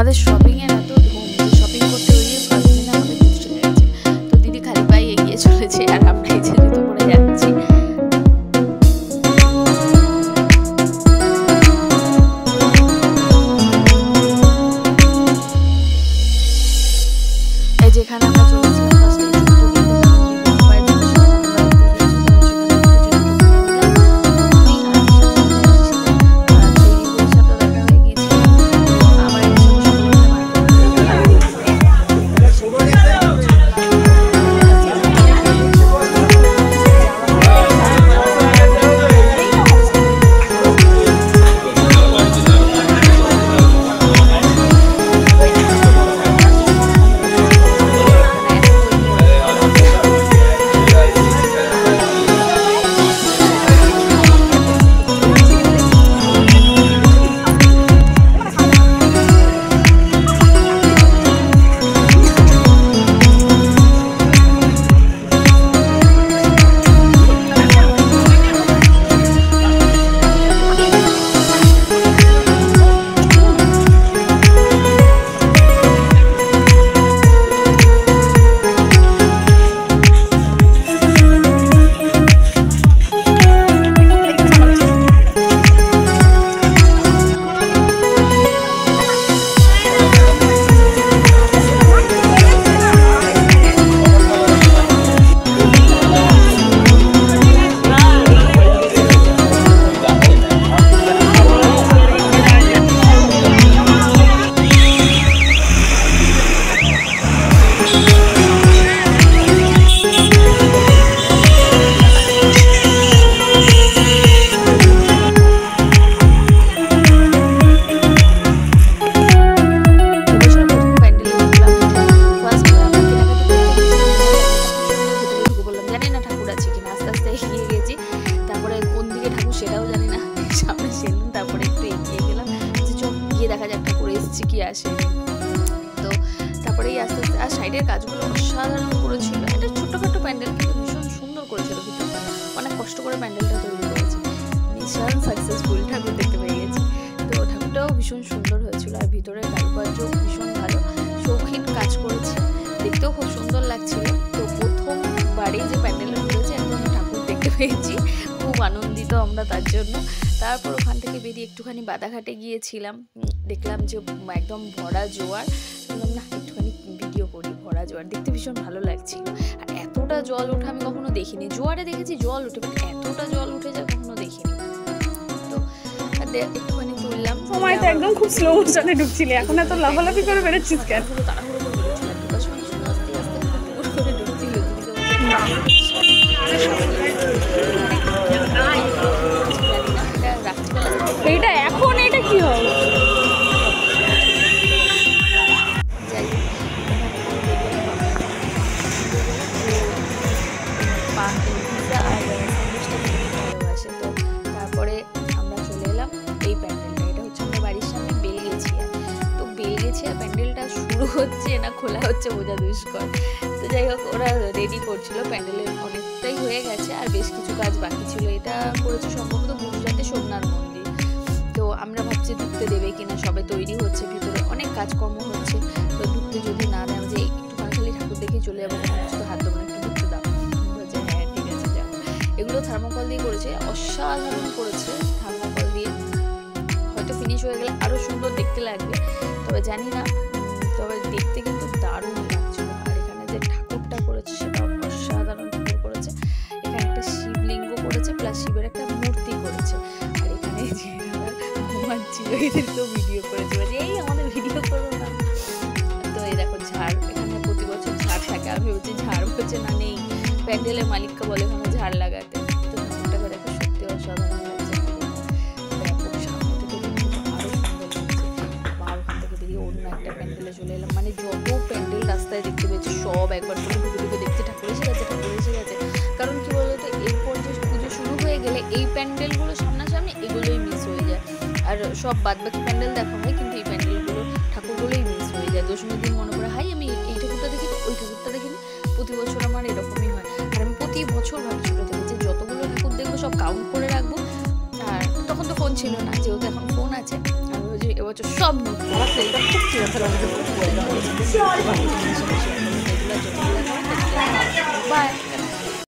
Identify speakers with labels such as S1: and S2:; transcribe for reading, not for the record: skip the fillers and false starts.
S1: আমাদের শপিং এর এত ধুম যে শপিং করতে বেরিয়ে ফার্স্ট দিনে আমাদের জুতো চলে গেছে। তো দিদি খালি পায়ে এগিয়ে চলেছে আর আমরা এই যে জুতো পরে যাচ্ছি। এই যেখানে আমরা চলেছি ফার্স্টে জুতো কিনতে পায়ের জুতো দেখা যাক ঠাকুর এসেছে কি আসে। তো তারপরেই আস্তে আস্তে আর সাইডের কাজগুলো অসাধারণ করেছিল। এটা ছোটখাটো প্যান্ডেল কিন্তু ভীষণ সুন্দর করেছিল, ভিতরে অনেক কষ্ট করে প্যান্ডেলটা তৈরি করেছে। ভীষণ সাকসেসফুল ঠাকুর দেখতে পেয়ে গেছি। তো ঠাকুরটাও ভীষণ সুন্দর হয়েছিল আর ভিতরের কারুকার্য ভীষণ ভালো, শৌখিন কাজ করেছে, দেখতেও খুব সুন্দর লাগছিল। তো প্রথমবারেই যে প্যান্ডেলে ঘুরেছে একদম ঠাকুর দেখতে পেয়েছি, খুব আনন্দিত আমরা তার জন্য। তারপর ওখান থেকে বেরিয়ে একটুখানি বাদাঘাটে গিয়েছিলাম, দেখলাম যে একদম ভরা জোয়ার। বললাম না একটুখানি ভিডিও করি, ভরা জোয়ার দেখতে ভীষণ ভালো লাগছিল। আর এতটা জল ওঠে আমি কখনো দেখিনি, জোয়ারে দেখেছি জল উঠে, বাট এতটা জল উঠে যায় কখনো দেখিনি। তো একটুখানি তুললাম,
S2: সময় তো একদম খুব স্লো মোশনে ঢুকছিলে, এখন এত লাফালাফি করে বেরোচ্ছিস কেন?
S1: তাড়াহুড়ো করে বেরোচ্ছিলাম, বিকজ আস্তে আস্তে করে ঢুকছিল।
S2: এইটা এখন এটা কি হবে?
S1: তারপরে আমরা চলে এলাম এই প্যান্ডেলটা, এটা হচ্ছে আমাদের বাড়ির সামনে বেলগেছিয়া। তো বেলগেছিয়া প্যান্ডেলটা শুরু হচ্ছে না খোলা হচ্ছে বোঝা দুষ্কর। তো যাই হোক ওরা রেডি করছিল, প্যান্ডেলের অনেকটাই হয়ে গেছে আর বেশ কিছু কাজ বাকি ছিল। এটা করেছে সম্ভবত গুজরাটে সোমনাথ মন্দির। তো আমরা ভাবছি ঢুকতে দেবে কিনা, সবে তৈরি হচ্ছে, ভিতরে অনেক কাজকর্ম হচ্ছে। তো ঢুকতে যদি না দেয় যে একটুখানি খালি ঠাকুর দেখেই চলে যাবো, কিছু তো হাত দেবো না, একটু ঢুকতে দাও। বলছে হ্যাঁ ঠিক আছে যাও। এগুলো থার্মোকল দিয়ে করেছে, অসাধারণ করেছে থার্মোকল দিয়ে। হয়তো ফিনিশ হয়ে গেলে আরও সুন্দর দেখতে লাগবে, তবে জানি না, তবে দেখতে কিন্তু দারুণ লাগছিল। আর এখানে যে ঠাকুরটা করেছে সেটাও অসাধারণ ঠাকুর করেছে। এখানে একটা শিবলিঙ্গ করেছে, প্লাস শিবের একটা মূর্তি করেছে। আর এখানে যে ঘুমাচ্ছিল এদেরকেও ভিডিও করেছে, বলছে এই আমাদের ভিডিও করো না। তো এই দেখো ঝাড়, এখানে প্রতি বছর ঝাড় থাকে। আমি ভেবেছি ঝাড় হচ্ছে না নেই, প্যান্ডেলের মালিককে বলে ওখানে ঝাড় লাগাতে। তো ঠাকুরটাকে দেখো সত্যি অসাধারণ লাগছে, ব্যাপক সামনে থেকে দেখতে আরও সুন্দর লাগছে। আবার ওখান থেকে বেরিয়ে অন্য একটা প্যান্ডেলে চলে এলাম, মানে যত প্যান্ডেল রাস্তায় দেখতে পেয়েছি সব একবার করে ঢুকে দেখতে ঠাকুর এসে গেছে, ঠাকুর এসে গেছে। কারণ কি বলতো, এরপর যে পুজো শুরু হয়ে গেলে এই প্যান্ডেলগুলো সামনাসামনি এগুলোই মিস হয়ে যায়। আর সব বাদবাকি প্যান্ডেল দেখা হয়, কিন্তু এই প্যান্ডেলগুলো ঠাকুরগুলোই মিস হয়ে যায়। দশমীর দিন মনে করে হাই আমি এই ঠাকুরটা দেখি, ওই ঠাকুরটা দেখিনি। প্রতি বছর আমার এরকমই হয়। আর আমি প্রতি বছর ভাবি ছোটো থেকে যে যতগুলো ঠাকুর দেখবো সব কাউন্ট করে রাখবো। আর তখন তো ফোন ছিল না, যেহেতু এখন ফোন আছে, আমি এবছর সব নতুন।
S2: আমার সেইটা খুব চিরতর